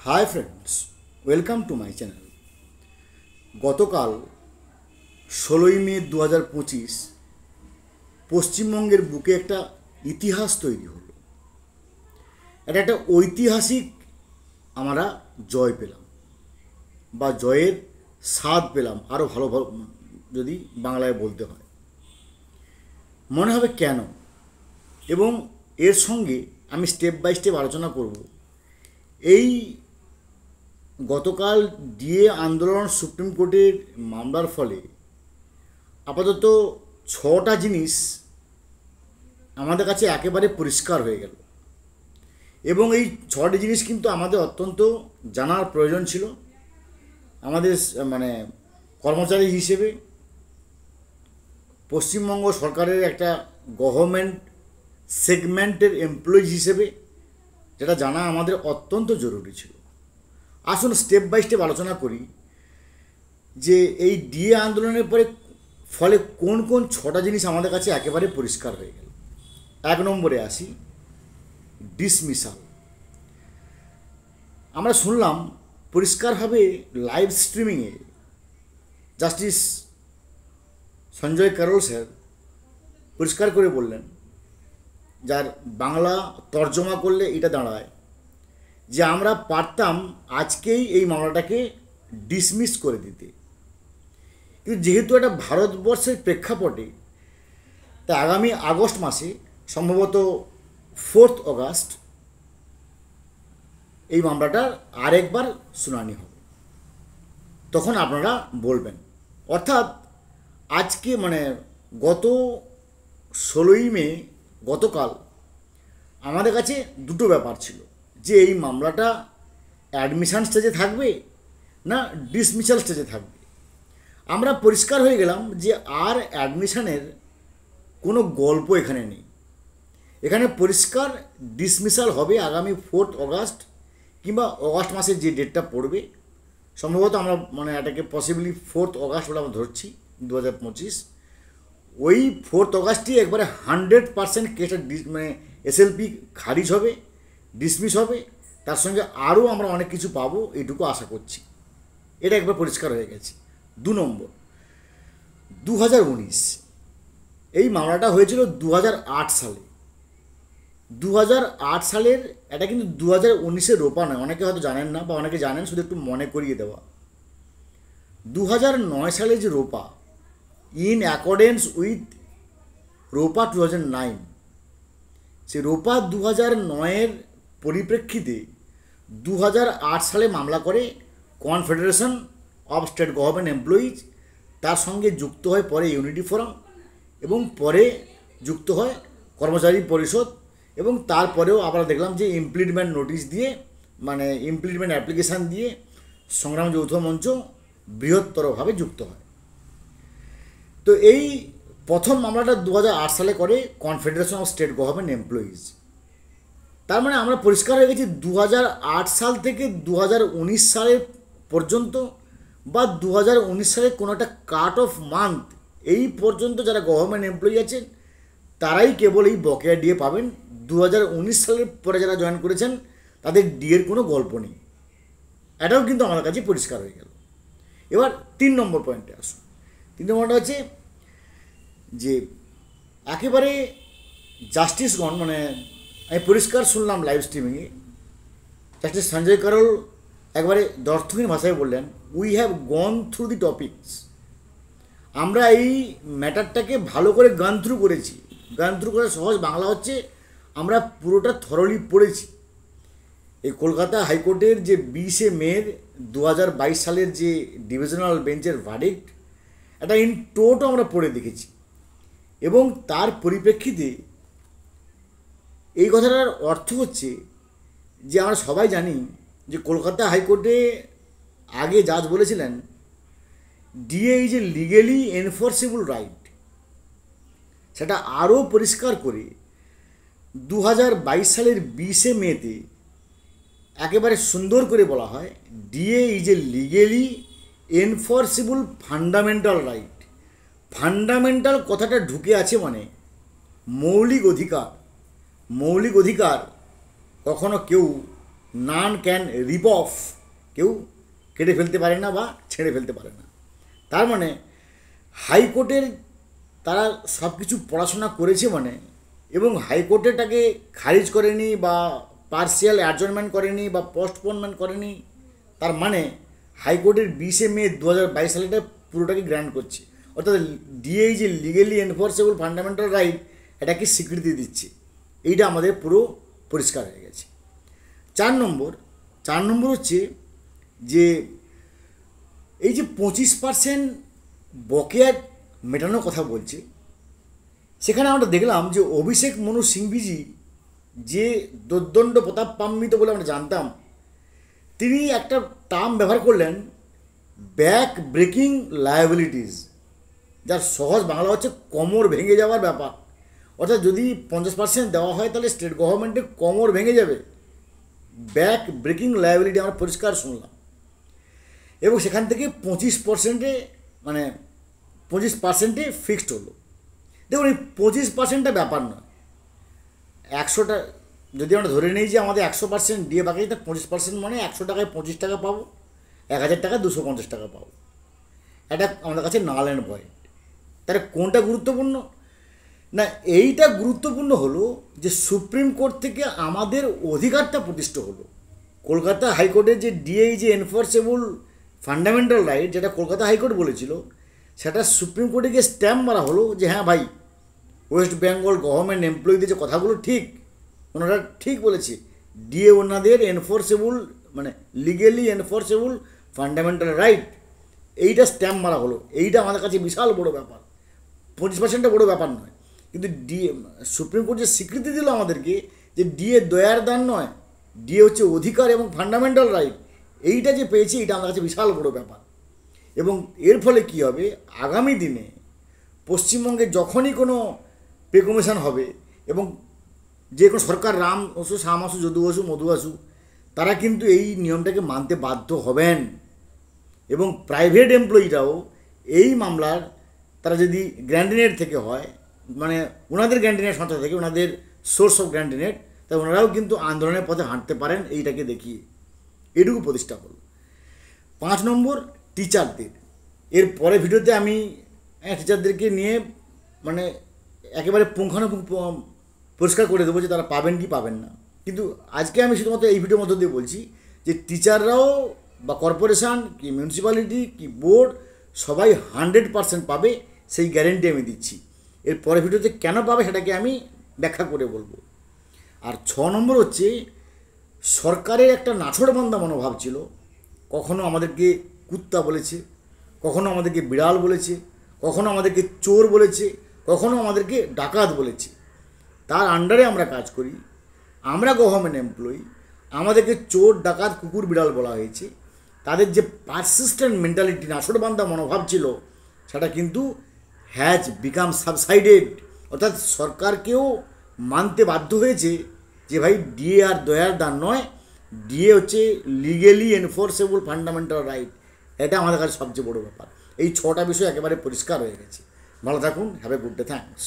Hi friends, welcome to my channel. গতকাল 16ই মে 2025 পশ্চিমবঙ্গের বুকে একটা ইতিহাস তৈরি হলো। এটা একটা ঐতিহাসিক আমরা জয় পেলাম বা জয়ের স্বাদ পেলাম, আরও ভালো ভালো যদি বাংলায় বলতে হয়। মনে হবে কেন, এবং এর সঙ্গে আমি স্টেপ বাই স্টেপ আলোচনা করব। এই গতকাল ডিএ আন্দোলন সুপ্রিম কোর্টের মামলার ফলে আপাতত 6টা জিনিস আমাদের কাছে একেবারে পরিষ্কার হয়ে গেল, এবং এই 6টি জিনিস কিন্তু আমাদের অত্যন্ত জানার প্রয়োজন ছিল। আমাদের কর্মচারী হিসেবে, পশ্চিমবঙ্গ সরকারের একটা গভর্নমেন্ট সেগমেন্টের এমপ্লয়িজ হিসেবে যেটা জানা আমাদের অত্যন্ত জরুরি ছিল। আসুন স্টেপ বাই স্টেপ আলোচনা করি যে এই ডিএ আন্দোলনের ফলে কোন কোন 6টা জিনিস আমাদের কাছে একেবারে পরিষ্কার হয়ে গেল। 1 নম্বরে আসি, ডিসমিসাল। আমরা শুনলাম পরিষ্কারভাবে লাইভ স্ট্রিমিংয়ে জাস্টিস সঞ্জয় কারোল স্যার পরিষ্কার করে বললেন, যার বাংলা তর্জমা করলে এটা দাঁড়ায় যে আমরা পারতাম আজকেই এই মামলাটাকে ডিসমিস করে দিতে, কিন্তু যেহেতু এটা ভারতবর্ষের প্রেক্ষাপটে, তা আগামী আগস্ট মাসে সম্ভবত 4 অগাস্ট এই মামলাটার আরেকবার শুনানি হবে। তখন আপনারা বলবেন। অর্থাৎ আজকে গত 16ই মে গতকাল আমাদের কাছে দুটো ব্যাপার ছিল, যে এই মামলাটা অ্যাডমিশন স্টেজে থাকবে না ডিসমিসাল স্টেজে থাকবে। আমরা পরিষ্কার হয়ে গেলাম যে আর অ্যাডমিশনের কোনো গল্প এখানে নেই। এখানে পরিষ্কার ডিসমিসাল হবে আগামী 4 অগাস্ট কিংবা অগাস্ট মাসের যে ডেটটা পড়বে, সম্ভবত আমরা এটাকে পসিবলি 4 অগাস্ট বলে আমরা ধরছি 2025। ওই 4 অগাস্টই একবারে 100% কেসটা এসএলপি খারিজ হবে, ডিসমিস হবে। তার সঙ্গে আরও আমরা অনেক কিছু পাবো, এইটুকু আশা করছি। এটা একবার পরিষ্কার হয়ে গেছে। 2 নম্বর, 2019 এই মামলাটা হয়েছিল 2008 সালে। 2008 সালের এটা কিন্তু 2019-এর রোপা নয়। অনেকে হয়তো জানেন না, বা অনেকে জানেন, শুধু একটু মনে করিয়ে দেওয়া। 2009 সালে যে রোপা, ইন অ্যাকর্ডেন্স উইথ রোপা 2009, সে রোপা 2009-এর পরিপ্রেক্ষিতে 2008 সালে মামলা করে confederation of state government employees, তার সঙ্গে যুক্ত হয় পরে ইউনিটি ফোরাম, এবং পরে যুক্ত হয় কর্মচারী পরিষদ, এবং তারপরেও আমরা দেখলাম যে ইমপ্লিমেন্ট নোটিশ দিয়ে ইমপ্লিমেন্ট অ্যাপ্লিকেশান দিয়ে সংগ্রাম যৌথ মঞ্চ বৃহত্তরভাবে যুক্ত হয়। তো এই প্রথম মামলাটা 2008 সালে করে confederation of state government employees. তার আমরা পরিষ্কার হয়ে গেছি 2008 সাল থেকে 2019 সালের পর্যন্ত, বা 2019 সালের কোনো একটা কাট অফ মান্থ এই পর্যন্ত যারা গভর্নমেন্ট এমপ্লয়ি আছেন তারাই কেবল এই বকেয়া ডিএ পাবেন। 2019 সালের পরে যারা জয়েন করেছেন তাদের ডিএর কোনো গল্প নেই। এটাও কিন্তু আমাদের কাছে পরিষ্কার হয়ে গেল। এবার 3 নম্বর পয়েন্টে আসুন। 3 নম্বরটা হচ্ছে যে একেবারে জাস্টিসগণ, আমি পরিষ্কার শুনলাম লাইভ স্ট্রিমিংয়ে জাস্টিস সঞ্জয় কারোল একবারে দর্থহীন ভাষায় বললেন, we have gone through the topics. আমরা এই ম্যাটারটাকে ভালো করে গান থ্রু করেছি। গান থ্রু করে সহজ বাংলা হচ্ছে আমরা পুরোটা থরলি পড়েছি। এই কলকাতা হাইকোর্টের যে 20 মে 2022 সালের যে ডিভিশনাল বেঞ্চের ভার্ডিক্ট, এটা ইন টোটো আমরা পড়ে দেখেছি, এবং তার পরিপ্রেক্ষিতে এই কথাটার অর্থ হচ্ছে যে আমরা সবাই জানি যে কলকাতা হাইকোর্টে আগে জাজ বলেছিলেন DA is a legally enforceable right. সেটা আরও পরিষ্কার করে 2022 সালের 20 মেতে একেবারে সুন্দর করে বলা হয়, DA is a legally enforceable fundamental right. Fundamental কথাটা ঢুকে আছে মৌলিক অধিকার। মৌলিক অধিকার কখনো কেউ নান ক্যান রিপ অফ, কেউ কেটে ফেলতে পারে না বা ছেড়ে ফেলতে পারে না। তার মানে হাইকোর্টের তারা সব কিছু পড়াশোনা করেছে মানে, এবং হাইকোর্টেটাকে খারিজ করেনি বা পার্সিয়াল অ্যাডজর্নমেন্ট করেনি বা পোস্টপোনমেন্ট করেনি, তার মানে হাইকোর্টের 20 মে 2022 সালেটা পুরোটাকে গ্র্যান্ড করছে, অর্থাৎ ডিএ যে লিগেলি এনফোর্সেবল ফান্ডামেন্টাল রাইট এটাকে স্বীকৃতি দিচ্ছে। এইটা আমাদের পুরো পরিষ্কার হয়ে গেছে। 4 নম্বর হচ্ছে যে এই যে 25% বকেয়া মেটানোর কথা বলছে, সেখানে আমরা দেখলাম যে অভিষেক মনু সিংভিজি যে দোর্দণ্ড প্রতাপান্বিত বলে আমরা জানতাম, তিনি একটা টার্ম ব্যবহার করলেন ব্যাক ব্রেকিং লায়াবিলিটিস, যার সহজ বাংলা হচ্ছে কোমর ভেঙে যাওয়ার ব্যাপার। অর্থাৎ যদি 50% দেওয়া হয় তাহলে স্টেট গভর্নমেন্টের কোমর ভেঙে যাবে। ব্যাক ব্রেকিং লায়াবিলিটি আমরা পরিষ্কার শুনলাম, এবং সেখান থেকে 25%-এ মানে 25%-এ ফিক্সড হলো। দেখুন এই 25%টা ব্যাপার নয়, 100টা যদি আমরা ধরে নিই যে আমাদের 100% দিয়ে বাকি, তা 25% মানে 100 টাকায় 25 টাকা পাবো, 1000 টাকায় 250 টাকা পাবো। এটা আমাদের কাছে নাল অ্যান্ড ভয়েড। তাহলে কোনটা গুরুত্বপূর্ণ? না, এইটা গুরুত্বপূর্ণ হলো যে সুপ্রিম কোর্ট থেকে আমাদের অধিকারটা প্রতিষ্ঠিত হলো। কলকাতা হাইকোর্টের যে ডিএ যে এনফোর্সেবল ফান্ডামেন্টাল রাইট, যেটা কলকাতা হাইকোর্ট বলেছিল, সেটা সুপ্রিম কোর্টে গিয়ে স্ট্যাম্প মারা হলো যে হ্যাঁ ভাই, ওয়েস্ট বেঙ্গল গভর্নমেন্ট এমপ্লয়িদের যে কথাগুলো ঠিক, ওনারা ঠিক বলেছে, ডিএ ওনাদের এনফোর্সেবল মানে লিগেলি এনফোর্সেবল ফান্ডামেন্টাল রাইট, এইটা স্ট্যাম্প মারা হলো। এইটা আমাদের কাছে বিশাল বড় ব্যাপার। 25%টা বড় ব্যাপার নয়, কিন্তু ডিএ সুপ্রিম কোর্ট যে স্বীকৃতি দিল আমাদেরকে যে ডিএ দয়ার দান নয়, ডিএ হচ্ছে অধিকার এবং ফান্ডামেন্টাল রাইট, এইটা যে পেয়েছি এটা আমার কাছে বিশাল বড় ব্যাপার। এবং এর ফলে কী হবে, আগামী দিনে পশ্চিমবঙ্গে যখনই কোনো পে কমিশন হবে এবং যে কোনো সরকার রাম আসু শাম আসু যদু আসু মধু আসু, তারা কিন্তু এই নিয়মটাকে মানতে বাধ্য হবেন। এবং প্রাইভেট এমপ্লয়িরাও এই মামলার তারা যদি গ্র্যান্ডিনেট থেকে হয়, মানে ওনাদের গ্র্যান্ডিনেট সংস্থা থেকে, ওনাদের সোর্স অফ গ্র্যান্ডিনেট, তাই ওনারাও কিন্তু আন্দোলনের পথে হাঁটতে পারেন এইটাকে দেখিয়ে। এটুকু প্রতিষ্ঠা হল। 5 নম্বর টিচারদের। এর পরে ভিডিওতে আমি টিচারদেরকে নিয়ে মানে একেবারে পুঙ্খানুপুঙ্খ পরিষ্কার করে দেবো যে তারা পাবেন কি পাবেন না। কিন্তু আজকে আমি শুধুমাত্র এই ভিডিওর মধ্য দিয়ে বলছি যে টিচাররাও বা কর্পোরেশন কি মিউনিসিপ্যালিটি কি বোর্ড সবাই 100% পাবে, সেই গ্যারেন্টি আমি দিচ্ছি। এর পরে ভিডিওতে কেন পাবে সেটাকে আমি ব্যাখ্যা করে বলবো। আর 6 নম্বর হচ্ছে সরকারের একটা নাছোড়বান্ধা মনোভাব ছিল। কখনো আমাদেরকে কুত্তা বলেছে, কখনো আমাদেরকে বিড়াল বলেছে, কখনো আমাদেরকে চোর বলেছে, কখনো আমাদেরকে ডাকাত বলেছে। তার আন্ডারে আমরা কাজ করি, আমরা গভর্নমেন্ট এমপ্লয়ি, আমাদেরকে চোর ডাকাত কুকুর বিড়াল বলা হয়েছে। তাদের যে পারসিস্টেন্ট মেন্টালিটি নাছোড়বান্ধা মনোভাব ছিল, সেটা কিন্তু হ্যাজ বিকাম সাবসাইডেড। অর্থাৎ সরকারকেও মানতে বাধ্য হয়েছে যে ভাই ডিএ আর দয়ার দান নয়, ডিএ হচ্ছে লিগেলি এনফোর্সেবল ফান্ডামেন্টাল রাইট। এটা আমাদের কাছে সবচেয়ে বড় ব্যাপার। এই 6টা বিষয় একেবারে পরিষ্কার হয়ে গেছে। ভালো থাকুন, have a good day, thanks.